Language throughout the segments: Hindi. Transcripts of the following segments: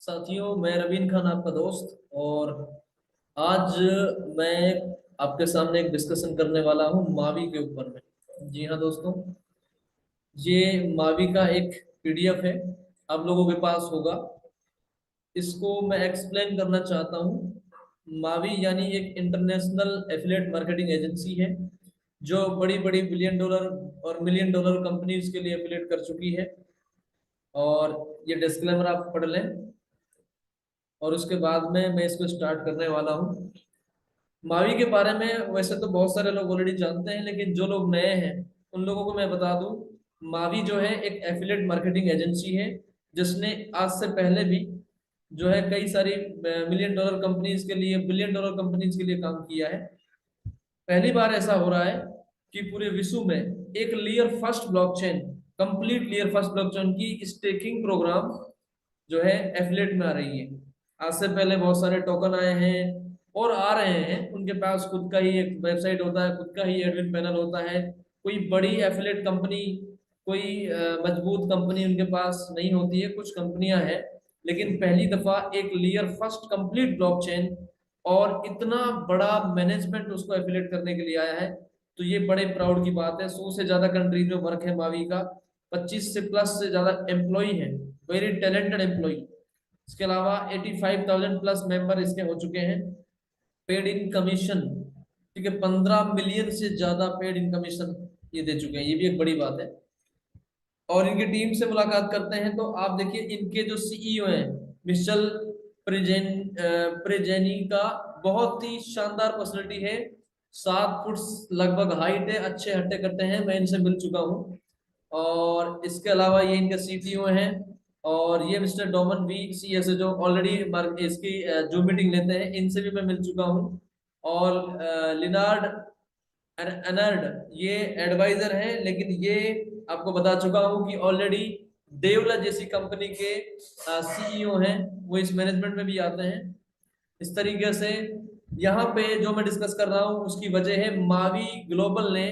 साथियों, मैं रवीन खान आपका दोस्त। और आज मैं आपके सामने एक डिस्कशन करने वाला हूँ मावी के ऊपर में। जी हाँ दोस्तों, ये मावी का एक पीडीएफ है, आप लोगों के पास होगा। इसको मैं एक्सप्लेन करना चाहता हूँ। मावी यानी एक इंटरनेशनल एफिलिएट मार्केटिंग एजेंसी है जो बड़ी बड़ी बिलियन डॉलर और मिलियन डॉलर कंपनीज के लिए एफिलिएट कर चुकी है। और ये डिस्क्लेमर आप पढ़ लें और उसके बाद में मैं इसको स्टार्ट करने वाला हूँ। मावी के बारे में वैसे तो बहुत सारे लोग ऑलरेडी जानते हैं, लेकिन जो लोग नए हैं उन लोगों को मैं बता दूं, मावी जो है एक एफिलिएट मार्केटिंग एजेंसी है जिसने आज से पहले भी जो है कई सारी मिलियन डॉलर कंपनीज के लिए, बिलियन डॉलर कंपनीज के लिए काम किया है। पहली बार ऐसा हो रहा है कि पूरे विश्व में एक layer first blockchain, complete layer first blockchain की स्टेकिंग प्रोग्राम जो है एफिलिएट में आ रही है। आज से पहले बहुत सारे टोकन आए हैं और आ रहे हैं, उनके पास खुद का ही एक वेबसाइट होता है, खुद का ही एडमिन पैनल होता है। कोई बड़ी एफिलिएट कंपनी, कोई मजबूत कंपनी उनके पास नहीं होती है। कुछ कंपनियां हैं, लेकिन पहली दफा एक लेयर फर्स्ट कंप्लीट ब्लॉकचेन और इतना बड़ा मैनेजमेंट उसको एफिलिएट करने के लिए आया है। तो ये बड़े प्राउड की बात है। 100 से ज्यादा कंट्रीज में वर्क है मावी का, 25 से प्लस से ज्यादा एम्प्लॉय है, वेरी टैलेंटेड एम्प्लॉय। इसके अलावा 85,000 प्लस मेंबर इसके हो चुके हैं। पेड इन कमीशन, ठीक है, 15 मिलियन से ज्यादा पेड इन कमीशन ये दे चुके हैं, ये भी एक बड़ी बात है। और इनकी टीम से मुलाकात करते हैं तो आप देखिए इनके जो सीईओ हैं, मिशेल प्रेजेन प्रेजेनी का, बहुत ही शानदार पर्सनैलिटी है। 7 फुट लगभग हाइट है, अच्छे हट्टे कट्टे हैं, मैं इनसे मिल चुका हूँ। और इसके अलावा ये इनके सीटीओ हैं। और ये mister Doman V C S जो ऑलरेडी इसकी जो मीटिंग लेते हैं, इनसे भी मैं मिल चुका हूँ। और लिनार्ड अनर्ड ये एडवाइजर हैं, लेकिन ये आपको बता चुका हूं कि ऑलरेडी देवला जैसी कंपनी के सीईओ हैं, वो इस मैनेजमेंट में भी आते हैं। इस तरीके से यहाँ पे जो मैं डिस्कस कर रहा हूँ उसकी वजह है मावी ग्लोबल ने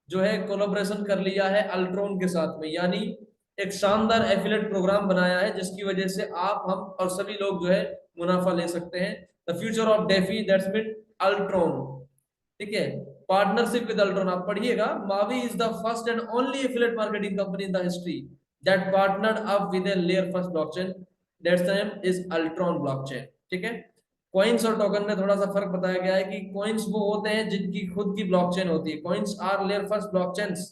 जो है कोलोब्रेशन कर लिया है अल्ट्रॉन के साथ में, यानी एक शानदार एफिलेट प्रोग्राम बनाया है जिसकी वजह से आप, हम और सभी लोग जो है मुनाफा ले सकते हैं। The future of DeFi, that's mean Ultron, ठीक है। पार्टनरशिप विद अल्ट्रॉन आप पढ़िएगा। Mavi is the first and only affiliate marketing company in the history that partnered up with a layer first blockchain, that's name is Ultron blockchain, ठीक है। कॉइन्स और टोकन में थोड़ा सा फर्क बताया गया है कि कॉइन्स वो होते हैं जिनकी खुद की ब्लॉकचेन होती है, coins are layer first blockchains,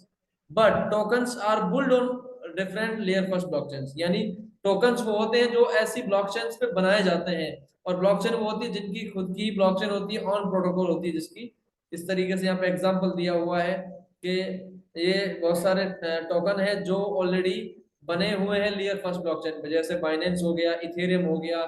but tokens are built on different layer first blockchains. यानी टोकन्स वो होते हैं जो ऐसी ब्लॉकचेन्स पे बनाए जाते हैं, और ब्लॉकचेन वो होती है जिनकी खुद की ब्लॉकचेन होती है, ऑन प्रोटोकॉल होती है जिसकी। इस तरीके से यहाँ पे एग्जांपल दिया हुआ है कि ये बहुत सारे टोकन है जो ऑलरेडी बने हुए हैं लेयर फर्स्ट ब्लॉकचेन पे, जैसे बाइनेंस हो गया, इथेरियम हो गया,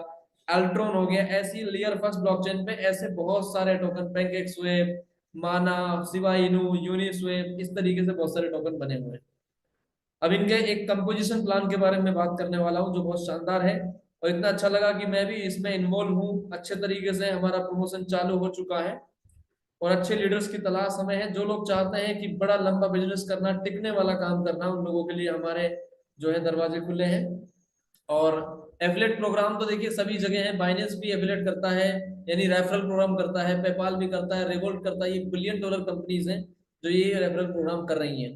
अल्ट्रॉन हो गया। ऐसी लेयर फर्स्ट ब्लॉकचेन पे ऐसे बहुत सारे टोकन, पैनकेकस्वेप, माना, शिबा इनू, यूनिस्वेप, इस तरीके से बहुत सारे टोकन बने हुए हैं। अब इनके एक कंपोजिशन प्लान के बारे में बात करने वाला हूँ जो बहुत शानदार है, और इतना अच्छा लगा कि मैं भी इसमें इन्वॉल्व हूँ। अच्छे तरीके से हमारा प्रमोशन चालू हो चुका है और अच्छे लीडर्स की तलाश हमें है। जो लोग चाहते हैं कि बड़ा लंबा बिजनेस करना, टिकने वाला काम करना, उन लोगों के लिए हमारे जो है दरवाजे खुले हैं। और एफिलेट प्रोग्राम तो देखिए सभी जगह है, बाइनेंस भी एफिलेट करता है, यानी रेफरल प्रोग्राम करता है, पेपाल भी करता है, रेवोल्ट करता है। ये बिलियन डॉलर कंपनीज हैं जो ये रेफरल प्रोग्राम कर रही हैं।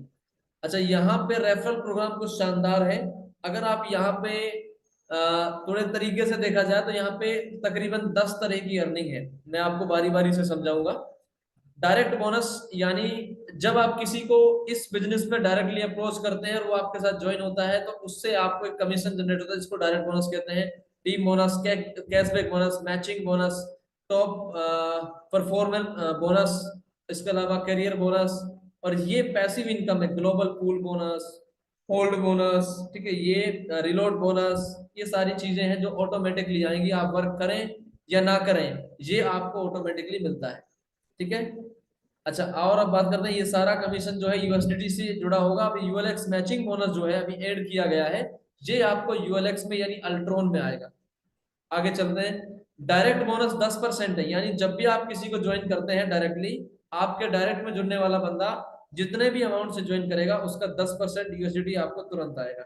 अच्छा, यहाँ पे रेफरल प्रोग्राम कुछ शानदार है। अगर आप यहाँ पे थोड़े तरीके से देखा जाए तो यहाँ पे तकरीबन 10 तरह की अर्निंग है। मैं आपको बारी बारी से समझाऊंगा। डायरेक्ट बोनस, यानी जब आप किसी को इस बिजनेस में डायरेक्टली अप्रोच करते हैं और वो आपके साथ ज्वाइन होता है तो उससे आपको एक कमीशन जनरेट होता है जिसको डायरेक्ट बोनस कहते हैं। Team bonus, cashback bonus, matching bonus, top performance bonus, इसके अलावा करियर बोनस। और ये पैसिव इनकम है, global pool bonus, hold bonus, ठीक है, ये रिलोड बोनस। ये सारी चीजें हैं जो ऑटोमेटिकली आएंगी, आप वर्क करें या ना करें, ये आपको ऑटोमेटिकली मिलता है, ठीक है। अच्छा, और अब बात करते हैं, ये सारा कमीशन जो है यूएसडीटी से जुड़ा होगा। अभी यूएलएक्स मैचिंग बोनस जो है अभी ऐड किया गया है, ये आपको यूएलएक्स में यानी अल्ट्रॉन में आएगा। आगे चलते हैं। डायरेक्ट बोनस 10% है, यानी जब भी आप किसी को ज्वाइन करते हैं डायरेक्टली, आपके डायरेक्ट में जुड़ने वाला बंदा जितने भी अमाउंट से ज्वाइन करेगा उसका 10% यूएसडीटी आपको तुरंत आएगा।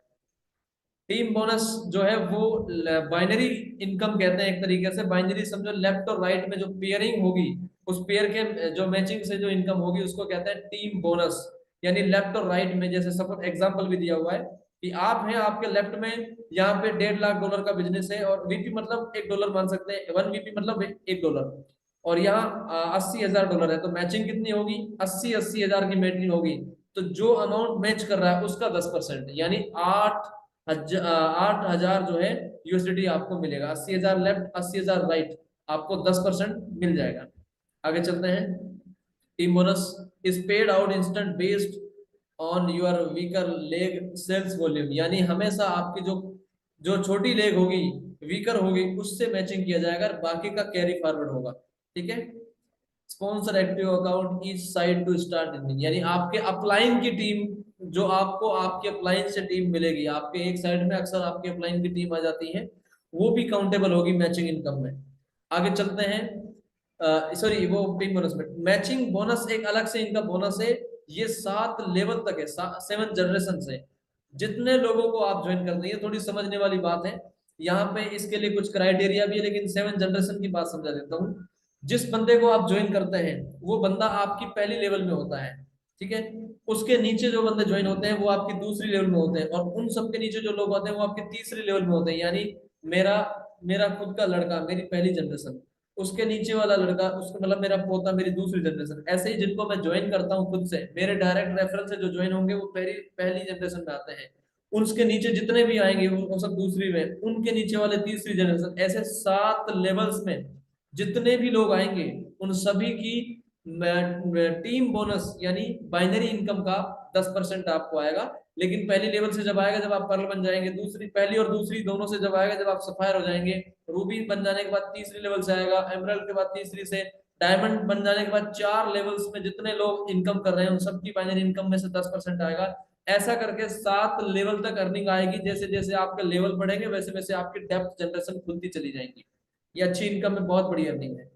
टीम बोनस जो है वो बाइनरी इनकम कहते हैं, एक तरीके से बाइनरी समझो, लेफ्ट और राइट में जो पेयरिंग होगी उस पेयर के जो मैचिंग से जो इनकम होगी उसको कहते हैं टीम बोनस। यानी लेफ्ट और राइट में, जैसे सपोज एग्जांपल भी दिया हुआ है कि आप हैं, आपके लेफ्ट में यहाँ पे $1.5 लाख का बिजनेस है, और वीपी मतलब $1 मान सकते हैं, 1 वीपी मतलब $1, और यहाँ $80,000 है, तो मैचिंग कितनी होगी? 80,000 की मैचिंग होगी। तो जो अमाउंट मैच कर रहा है उसका 10%, यानी 8,000 जो है यूएसडीटी आपको मिलेगा। 80,000 लेफ्ट, 80,000 राइट, आपको 10% मिल जाएगा। आगे चलते हैं। Team bonus is paid out instant based on your weaker leg sales volume, यानी हमेशा आपकी जो जो छोटी लेग होगी, वीकर होगी, उससे मैचिंग किया जाएगा, बाकी का कैरी फॉरवर्ड होगा। ठीक है। Sponsor active account each side to start earning, यानी आपके अपलाइन की टीम, जो आपको आपके अपलाइन से टीम मिलेगी, आपके एक साइड में अक्सर आपके अपलाइन की टीम आ जाती है, वो भी काउंटेबल होगी मैचिंग इनकम में। आगे चलते हैं। सॉरी, वो टीम बोनस में मैचिंग बोनस एक अलग से इनका बोनस है। ये 7 लेवल तक है, 7 जनरेशन से। जितने लोगों को आप ज्वाइन करते हैं, ये थोड़ी समझने वाली बात है। यहाँ पे इसके लिए कुछ क्राइटेरिया भी है, लेकिन 7 जनरेशन की बात समझा देता हूँ। जिस बंदे को आप ज्वाइन करते हैं वो बंदा आपकी पहली लेवल में होता है। ठीक है। उसके नीचे जो बंदे ज्वाइन होते हैं वो आपकी दूसरी लेवल में होते हैं, और उन सबके नीचे जो लोग होते हैं वो आपकी तीसरी लेवल में होते हैं। यानी मेरा मेरा खुद का लड़का मेरी पहली जनरेशन, उसके नीचे वाला लड़का उसका मतलब मेरा पोता मेरी दूसरी जनरेशन, ऐसे ही जिनको मैं ज्वाइन करता हूँ खुद से, मेरे डायरेक्ट रेफरल से जो ज्वाइन होंगे वो पहली पहली जनरेशन में आते हैं। उसके नीचे जितने भी आएंगे वो सब दूसरी में, उनके नीचे वाले तीसरी जनरेशन, ऐसे 7 लेवल्स में जितने भी लोग आएंगे उन सभी की टीम बोनस यानी बाइनरी इनकम का 10% आपको आएगा। लेकिन पहली लेवल से जब आएगा, जब आप पर्ल बन जाएंगे, दूसरी पहली और दूसरी दोनों से जब आएगा, जब आप सफायर हो जाएंगे, रूबी बन जाने के बाद तीसरी लेवल से आएगा, एमरल्ड के बाद तीसरी से, डायमंड बन जाने के बाद 4 लेवल्स में जितने लोग इनकम कर रहे हैं उन सबकी बाइनरी इनकम में से 10% आएगा। ऐसा करके 7 लेवल तक अर्निंग आएगी। जैसे जैसे आपके लेवल बढ़ेंगे वैसे वैसे आपकी डेप्थ जनरेशन खुलती चली जाएंगी। ये अच्छी इनकम में बहुत बड़ी अर्निंग है।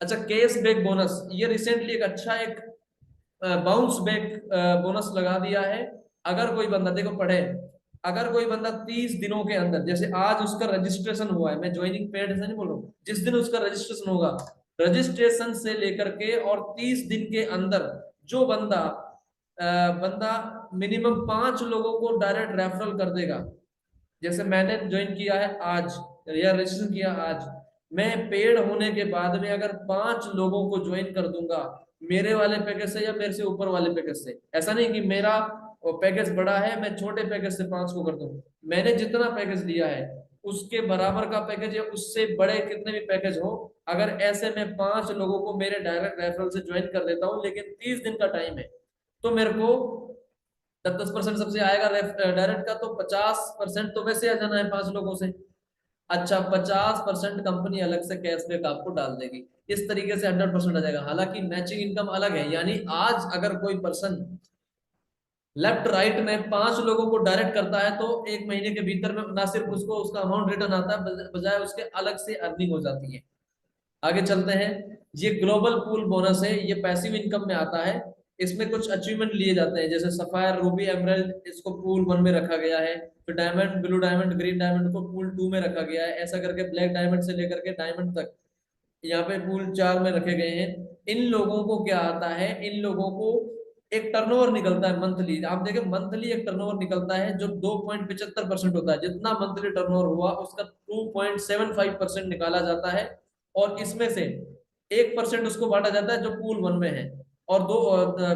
अच्छा, कैश बैक बोनस, ये रिसेंटली एक अच्छा एक बाउंस बैक बोनस लगा दिया है। अगर कोई बंदा देखो पढ़े, अगर कोई बंदा 30 दिनों के अंदर, जैसे आज उसका रजिस्ट्रेशन हुआ है, मैं ज्वाइनिंग पेड से नहीं बोल रहा हूँ, जिस दिन उसका रजिस्ट्रेशन होगा, रजिस्ट्रेशन से लेकर के और 30 दिन के अंदर जो बंदा बंदा मिनिमम 5 लोगों को डायरेक्ट रेफरल कर देगा। जैसे मैंने ज्वाइन किया है आज, या रजिस्ट्रेशन किया आज, मैं पेड होने के बाद में अगर 5 लोगों को ज्वाइन कर दूंगा मेरे वाले पैकेज से या मेरे से ऊपर वाले पैकेज से, ऐसा नहीं कि मेरा पैकेज बड़ा है मैं छोटे पैकेज से 5 को कर दूं, मैंने जितना पैकेज लिया है उसके बराबर का पैकेज या उससे बड़े कितने भी पैकेज हो, अगर ऐसे में 5 लोगों को मेरे डायरेक्ट रेफरल से ज्वाइन कर देता हूँ, लेकिन 30 दिन का टाइम है, तो मेरे को 10% सबसे आएगा डायरेक्ट का, तो 50% तो वैसे आ जाना है 5 लोगों से। अच्छा, 50% कंपनी अलग से कैशबैक आपको डाल देगी। इस तरीके से 100% आ जाएगा। हालांकि मैचिंग इनकम अलग है, यानी आज अगर कोई पर्सन लेफ्ट राइट में 5 लोगों को डायरेक्ट करता है तो 1 महीने के भीतर में ना सिर्फ उसको उसका अमाउंट रिटर्न आता है, बजाय उसके अलग से अर्निंग हो जाती है। आगे चलते हैं। ये ग्लोबल पूल बोनस है, ये पैसिव इनकम में आता है। इसमें कुछ अचीवमेंट लिए जाते हैं, जैसे सफायर, रूबी, एमराल्ड, इसको पूल 1 में रखा गया है। फिर diamond, blue diamond, green diamond को पूल 2 में रखा गया है। ऐसा करके ब्लैक डायमंड से लेकर के डायमंड तक यहाँ पे पूल 4 में रखे गए हैं। इन लोगों को क्या आता है, इन लोगों को एक टर्नओवर निकलता है मंथली। आप देखें मंथली एक टर्नओवर निकलता है जो 2.75% होता है। जितना मंथली टर्नओवर हुआ उसका 2.75% निकाला जाता है, और इसमें से 1% उसको बांटा जाता है जो पूल 1 में है, और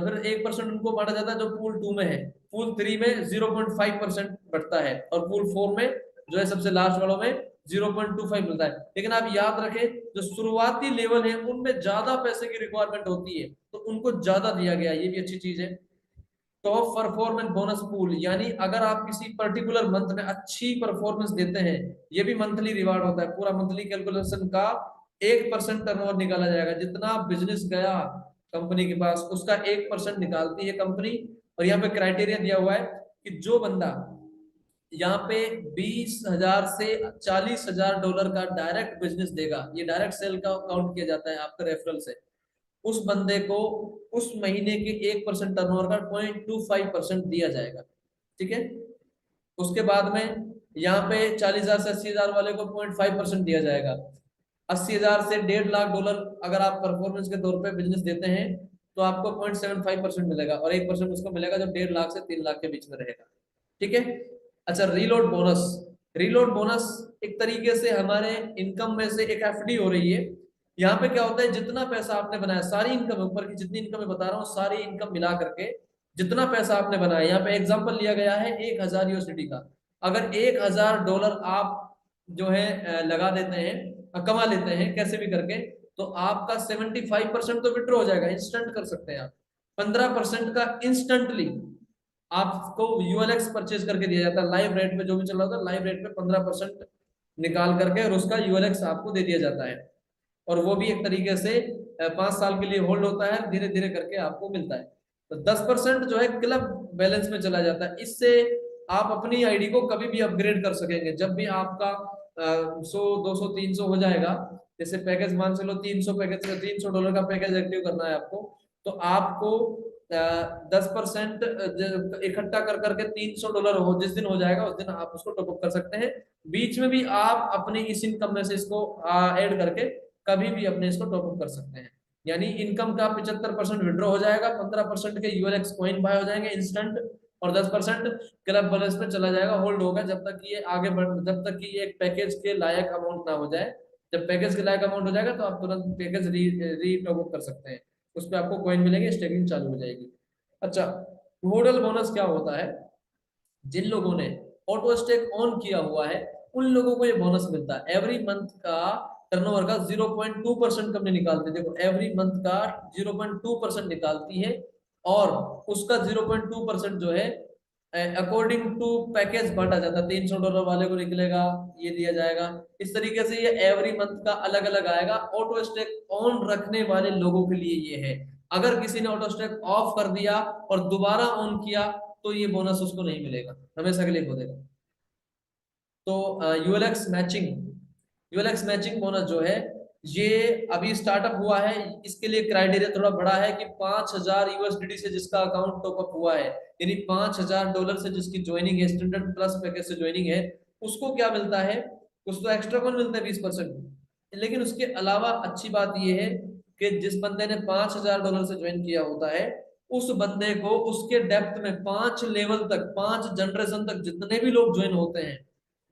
फिर 1% उनको बांटा जाता है जो पूल 2 में है। पूल 3 में 0.5% बढ़ता है, और पूल 4 में जो है सबसे लास्ट वालों में 0.25 मिलता है। लेकिन आप याद रखें जो शुरुआती लेवल है उनमें ज्यादा पैसे की रिक्वायरमेंट होती है, तो उनको ज्यादा दिया गया, ये भी अच्छी चीज है। टॉप परफॉर्मेंस बोनस पूल, यानी अगर आप किसी पर्टिकुलर मंथ में अच्छी परफॉर्मेंस देते हैं, ये भी मंथली रिवार्ड होता है। पूरा मंथली कैलकुलेशन का 1% टर्नओवर निकाला जाएगा। जितना बिजनेस गया कंपनी के पास उसका 1% निकालती है कंपनी। और यहाँ पे क्राइटेरिया दिया हुआ है कि जो बंदा यहाँ पे 20,000 से $40,000 का डायरेक्ट बिजनेस देगा, ये डायरेक्ट सेल का काउंट किया जाता है आपका रेफरल से, उस बंदे को उस महीने के 1% टर्नओवर का 0.25% दिया जाएगा। ठीक है। उसके बाद में यहाँ पे 40,000 से 80,000 वाले को 0.5% दिया जाएगा। 80,000 से $1.5 अगर आप परफॉर्मेंस के तौर पे बिजनेस देते हैं तो आपको 0.75% मिलेगा, और 1% उसको मिलेगा जो 1.5 लाख से 3 लाख के बीच में रहेगा। ठीक है। अच्छा, रीलोड बोनस। रीलोड बोनस एक तरीके से हमारे इनकम में से एक एफडी हो रही है। यहाँ पे क्या होता है, जितना पैसा आपने बनाया, सारी इनकम, ऊपर की जितनी इनकम मैं बता रहा हूँ, सारी इनकम मिला करके जितना पैसा आपने बनाया, यहाँ पे एग्जांपल लिया गया है 1,000 यूएसडी का। अगर $1,000 आप जो है लगा देते हैं, कमा लेते हैं कैसे भी करके, तो आपका 75% तो विड्रॉ हो जाएगा, इंस्टेंट कर सकते हैं आप। 15% का इंस्टेंटली आपको यूएलएक्स परचेज करके दिया जाता है, लाइव रेट पे जो भी चल रहा था, लाइव रेट पे 15% निकाल करके और उसका यूएलएक्स आपको दे दिया जाता है। और वो भी एक तरीके से 5 साल के लिए होल्ड होता है, धीरे धीरे करके आपको मिलता है। तो 10% जो है क्लब बैलेंस में चला जाता है। इससे आप अपनी आईडी को कभी भी अपग्रेड कर सकेंगे। जब भी आपका 100, 200, 300 हो जाएगा, जैसे पैकेज मान चलो $300 $300 का पैकेज एक्टिव करना है आपको, तो आपको 10% इकट्ठा कर करके $300 हो, जिस दिन हो जाएगा उस दिन आप उसको टॉपअप कर सकते हैं। बीच में भी आप अपनी इस इनकम में से इसको ऐड करके कभी भी अपने इसको टॉपअप कर सकते हैं। यानी इनकम का 75% विड्रॉ हो जाएगा, 15% के यूएलएक्स कॉइन बाय हो जाएंगे इंस्टेंट, और 10% क्लब बैलेंस में चला जाएगा, होल्ड होगा जब तक ये आगे बढ़, जब तक कि ये एक पैकेज के लायक अमाउंट ना हो जाए। जब पैकेज के लायक अमाउंट हो जाएगा तो आप तुरंत पैकेज री टॉप अप कर सकते हैं, उस पर आपको कॉइन मिलेंगे, स्टेकिंग चालू हो जाएगी। अच्छा, होडल बोनस क्या होता है, जिन लोगों ने ऑटो स्टेक ऑन किया हुआ है उन लोगों को ये बोनस मिलता है। एवरी मंथ का टर्नओवर का 0.2% कंपनी निकालती है, देखो एवरी मंथ का 0.2% निकालती है, और उसका 0.2% जो है अकॉर्डिंग टू पैकेज बांटा जाता है। $300 वाले को निकलेगा, ये दिया जाएगा। इस तरीके से ये एवरी मंथ का अलग अलग आएगा। ऑटो स्टेक ऑन रखने वाले लोगों के लिए ये है। अगर किसी ने ऑटो स्टेक ऑफ कर दिया और दोबारा ऑन किया तो ये बोनस उसको नहीं मिलेगा, हमेशा के लिए खो देगा। तो यूएलएक्स मैचिंग बोनस जो है, ये अभी स्टार्टअप हुआ है। इसके लिए क्राइटेरिया थोड़ा बड़ा है कि 5,000 यूएसडीडी से जिसका अकाउंट टॉपअप हुआ है, यानी $5,000 से जिसकी ज्वाइनिंग है, स्टैंडर्ड प्लस पैकेज से ज्वाइनिंग है, उसको क्या मिलता है, उसको एक्स्ट्रा कौन मिलता है 20%। लेकिन उसके अलावा अच्छी बात यह है कि जिस बंदे ने $5,000 से ज्वाइन किया होता है, उस बंदे को उसके डेप्थ में 5 लेवल तक, 5 जनरेशन तक जितने भी लोग ज्वाइन होते हैं,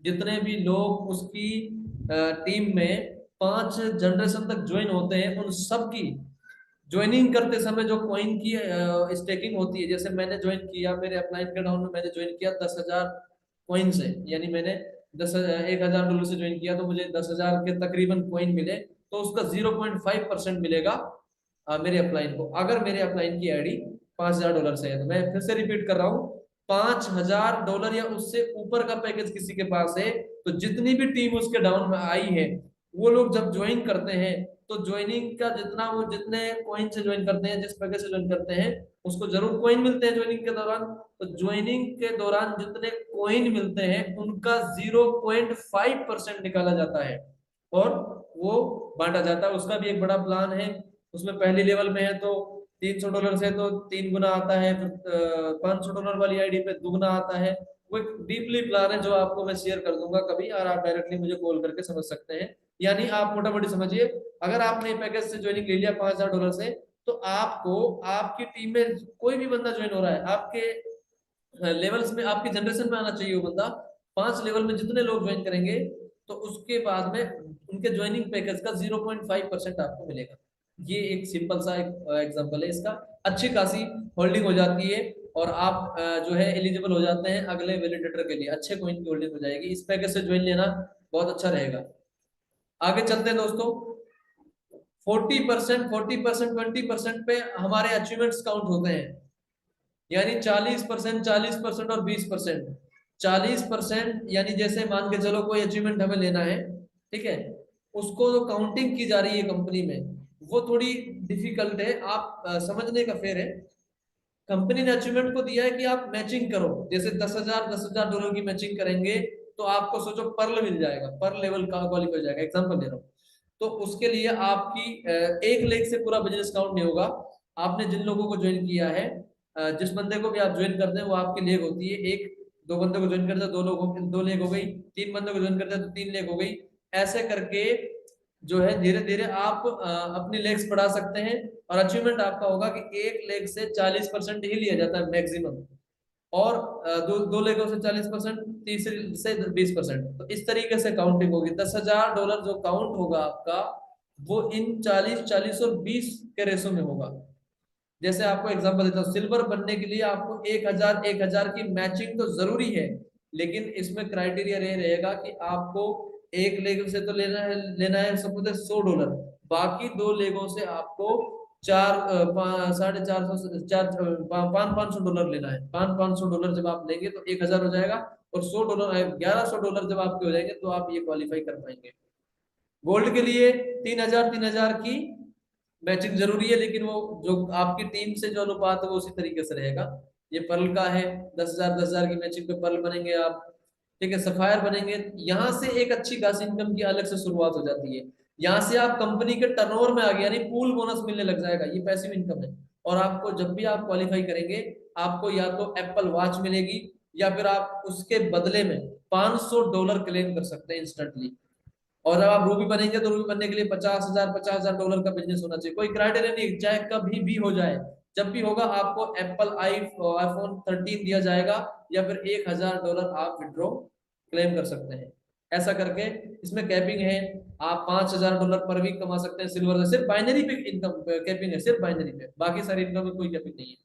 जितने भी लोग उसकी टीम में 5 जनरेशन तक ज्वाइन होते हैं, उन सब की ज्वाइनिंग करते समय जो कॉइन की स्टेकिंग होती है, जैसे मैंने ज्वाइन किया, मेरे अपलाइन के डाउन में मैंने ज्वाइन किया 10,000 कॉइन से, यानी मैंने 1,000 से ज्वाइन किया, तो मुझे 10,000 के तकरीबन कॉइन मिले, तो उसका 0.5% मिलेगा मेरे अपलाइन को। अगर मेरे अपलाइन की आईडी $5,000 से है, तो मैं फिर से रिपीट कर रहा हूँ, $5,000 या उससे ऊपर का पैकेज किसी के पास है, तो जितनी भी टीम उसके डाउन में आई है, वो लोग जब ज्वाइन करते हैं, तो ज्वाइनिंग का जितना, वो जितने कॉइन से ज्वाइन करते हैं, जिस पैकेज से ज्वाइन करते हैं, उसको जरूर कॉइन मिलते हैं ज्वाइनिंग के दौरान। तो ज्वाइनिंग के दौरान जितने कॉइन मिलते हैं उनका 0.5% निकाला जाता है और वो बांटा जाता है। उसका भी एक बड़ा प्लान है। उसमें पहली लेवल में है तो $300 से तो 3 गुना आता है, फिर $500 वाली आईडी पे 2 गुना आता है। वो एक डीपली प्लान है जो आपको मैं शेयर कर दूंगा कभी, और आप डायरेक्टली मुझे कॉल करके समझ सकते हैं। यानी आप मोटा मोटी समझिए, अगर आपने पैकेज से ज्वाइनिंग ले लिया $5,000 से, तो आपको आपकी टीम में कोई भी बंदा ज्वाइन हो रहा है, आपके लेवल्स में, आपकी जनरेशन में आना चाहिए वो बंदा। 5 लेवल में जितने लोग ज्वाइन करेंगे, तो उसके बाद में उनके ज्वाइनिंग पैकेज का 0.5% आपको मिलेगा। ये एक सिंपल सा एक एग्जांपल है इसका। अच्छी खासी होल्डिंग हो जाती है और आप जो है एलिजिबल हो जाते हैं अगले वैलिडेटर के लिए, अच्छे कॉइन की होल्डिंग हो जाएगी। इस पैकेज से ज्वाइन लेना बहुत अच्छा रहेगा। आगे चलते हैं दोस्तों। 40%, 40%, 20% पे हमारे अचीवमेंट्स काउंट होते हैं, यानी 40%, 40% और 20%। 40% यानी जैसे मान के चलो कोई अचीवमेंट हमें लेना है, ठीक है, उसको जो काउंटिंग की जा रही है कंपनी में, वो थोड़ी डिफिकल्ट है, आप समझने का फेर है। कंपनी ने अचीवमेंट को दिया है कि आप मैचिंग करो, जैसे 10,000 डॉलर की मैचिंग करेंगे तो आपको सोचो पर्ल मिल जाएगा, पर्ल लेवल का क्वालिफाई हो जाएगा, एग्जांपल दे रहा हूँ। तो उसके लिए आपकी 1 लाख से पूरा बिजनेस काउंट नहीं होगा। आपने जिन लोगों को ज्वाइन किया है, जिस बंदे को भी आप ज्वाइन करते हैं, वो आपकी लेग होती है 1, 2 बंदे को ज्वाइन करते हैं 2 लेग हो गई, 3 बंदे को ज्वाइन करते हैं तो 3 लेग हो गई। ऐसे करके जो है धीरे धीरे आप अपनी लेग्स बढ़ा सकते हैं, और अचीवमेंट आपका होगा कि एक लेग से 40% ही लिया जाता है मैक्सिमम, और दो लेगों से 40%, तीसरे से 20%। तो इस तरीके से काउंटिंग होगी। $10,000 जो काउंट होगा आपका, वो इन 40, 40 और 20 के रेशो में होगा। जैसे आपको एग्जांपल देता हूँ, सिल्वर बनने के लिए आपको 1000 की मैचिंग तो जरूरी है, लेकिन इसमें क्राइटेरिया ये रहेगा कि आपको एक लेग से तो लेना है सपोज $100, बाकी 2 लेगों से आपको 450 $500 लेना है। $500 जब आप लेंगे तो 1000 हो जाएगा, और $100 $1100 जब आपके हो जाएंगे तो आप ये क्वालिफाई कर पाएंगे। गोल्ड के लिए 3000 की मैचिंग जरूरी है, लेकिन वो जो आपकी टीम से जो अनुपात है वो उसी तरीके से रहेगा। ये पर्ल का है, 10,000 की मैचिंग पे पर्ल बनेंगे आप, ठीक है, सफायर बनेंगे। यहाँ से एक अच्छी खासी इनकम की अलग से शुरुआत हो जाती है। यहाँ से आप कंपनी के टर्नओवर में आ गया, यानी पूल बोनस मिलने लग जाएगा, ये पैसिव इनकम है। और आपको जब भी आप क्वालिफाई करेंगे, आपको या तो एप्पल वॉच मिलेगी, या फिर आप उसके बदले में $500 क्लेम कर सकते हैं इंस्टेंटली। और जब आप रूबी बनेंगे तो रूबी बनने के लिए $50,000 का बिजनेस होना चाहिए, कोई क्राइटेरिया नहीं, चाहे कभी भी हो जाए। जब भी होगा आपको एप्पल आईफोन 13 दिया जाएगा, या फिर $1,000 आप विड्रॉ क्लेम कर सकते हैं। ऐसा करके इसमें कैपिंग है, आप $5,000 पर वीक कमा सकते हैं सिल्वर से। सिर्फ बाइनरी पे इनकम कैपिंग है, सिर्फ बाइनरी पे, बाकी सारी इनकम में कोई कैपिंग नहीं है।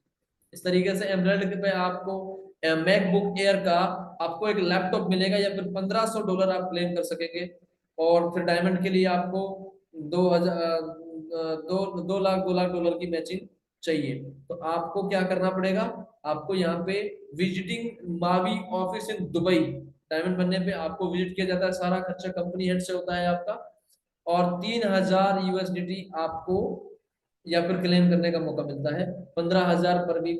इस तरीके से एमराल्ड पे आपको मैकबुक एयर का आपको एक लैपटॉप मिलेगा, या फिर $1,500 आप क्लेम कर सकेंगे। और फिर डायमंड के लिए आपको 2000 $2 लाख की मैचिंग चाहिए। तो आपको क्या करना पड़ेगा, आपको यहाँ पे visiting Mavi office in Dubai, diamond बनने पे आपको विजिट किया जाता है, सारा खर्चा कंपनी हेड से होता है आपका, और $3,000 आपको या फिर क्लेम करने का मौका मिलता है। 15,000 पर भी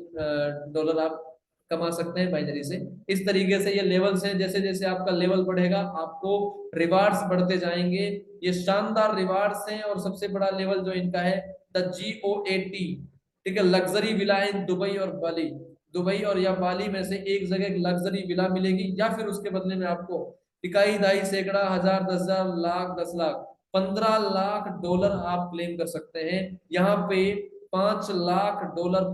डॉलर आप कमा सकते हैं बाइनरी से। इस तरीके से ये लेवल्स हैं, जैसे जैसे आपका लेवल बढ़ेगा आपको रिवार्ड्स बढ़ते जाएंगे। ये शानदार रिवार्ड्स हैं, और सबसे बड़ा लेवल जो इनका है द GOAT, ठीक है, लग्जरी विला इन दुबई और बाली। दुबई और या बाली में से एक जगह एक लग्जरी विला मिलेगी, या फिर उसके बदले में आपको इकाई दाई सैकड़ा हजार 10,000 लाख 10 लाख $15 लाख आप क्लेम कर सकते हैं। यहाँ पे $5 लाख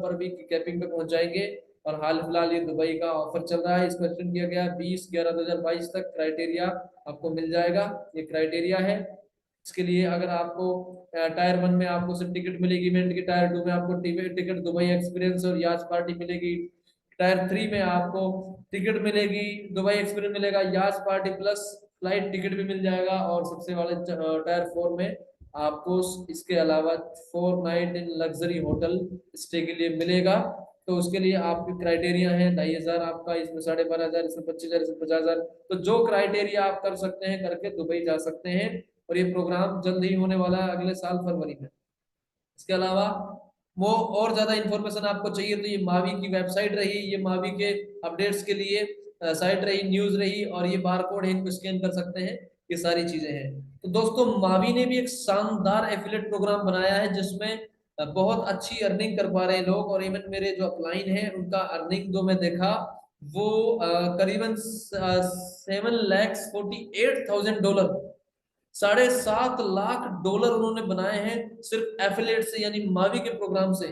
पर वीक की कैपिंग पे पहुंच जाएंगे। और हाल फिलहाल ये दुबई का ऑफर चल रहा है, इसको एक्सटेंड किया गया 20/11/2022 तक। क्राइटेरिया आपको मिल जाएगा, ये क्राइटेरिया है। इसके लिए अगर आपको टायर 1 में आपको सिर्फ टिकट मिलेगी इवेंट की, टायर 2 में आपको टिकट दुबई एक्सपीरियंस और याच पार्टी मिलेगी, टायर 3 में आपको टिकट मिलेगी दुबई एक्सपीरियंस मिलेगा, याच पार्टी प्लस फ्लाइट टिकट भी मिल जाएगा, और सबसे वाले टायर 4 में आपको इसके अलावा 4 night in luxury hotel stay के लिए मिलेगा। तो उसके लिए आपके क्राइटेरिया है 2,500 आपका, इसमें 12,500, इसमें 25,000, इसमें 50,000। तो जो क्राइटेरिया आप कर सकते हैं करके दुबई जा सकते हैं। और ये प्रोग्राम जल्द ही होने वाला है, अगले साल फरवरी में। इसके अलावा वो और ज्यादा इंफॉर्मेशन आपको चाहिए तो ये मावी की वेबसाइट रही, ये मावी के अपडेट्स के लिए साइट रही, न्यूज रही, और ये बारकोड है, इनको स्कैन कर सकते हैं। ये सारी चीजें हैं। तो दोस्तों मावी ने भी एक शानदार एफिलेट प्रोग्राम बनाया है, जिसमें बहुत अच्छी अर्निंग कर पा रहे हैं लोग। और इवन मेरे जो अपलाइन है उनका अर्निंग जो मैं देखा, वो करीबन $7,48,000, $7.5 लाख उन्होंने बनाए हैं सिर्फ एफिलिएट से, यानी मावी के प्रोग्राम से।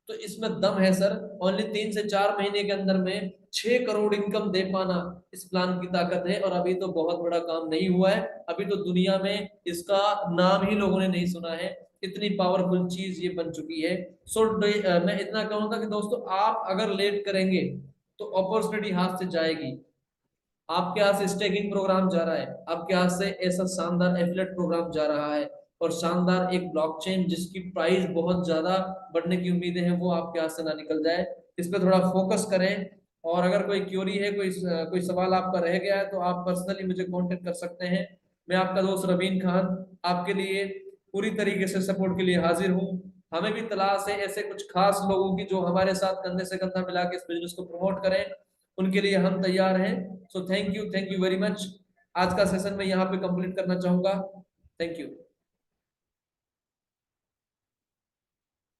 तो इसमें दम है सर। ओनली 3 से 4 महीने के अंदर में 6 करोड़ इनकम दे पाना इस प्लान की ताकत है। और अभी तो बहुत बड़ा काम नहीं हुआ है, अभी तो दुनिया में इसका नाम ही लोगों ने नहीं सुना है, इतनी पावरफुल चीज ये बन चुकी है। सो मैं इतना कहूंगा कि दोस्तों आप अगर लेट करेंगे तो अपॉर्चुनिटी हाथ से जाएगी। आपके हाथ से स्टेकिंग प्रोग्राम जा रहा है, आपके हाथ से ऐसा शानदार एफिलेट प्रोग्राम जा रहा है, और शानदार एक ब्लॉकचेन जिसकी प्राइस बहुत ज्यादा बढ़ने की उम्मीदें हैं, वो आपके हाथ से ना निकल जाए। इस पे थोड़ा फोकस करें। और अगर कोई क्यूरी है, कोई सवाल आपका रह गया है, तो आप पर्सनली मुझे कांटेक्ट कर सकते हैं। मैं आपका दोस्त रवीन खान आपके लिए पूरी तरीके से सपोर्ट के लिए हाजिर हूँ। हमें भी तलाश है ऐसे कुछ खास लोगों की जो हमारे साथ कंधे से कंधा मिला के इस बिजनेस को प्रमोट करें, उनके लिए हम तैयार हैं। So thank you very much. आज का सेशन मैं यहाँ पे कंप्लीट करना चाहूंगा। Thank you.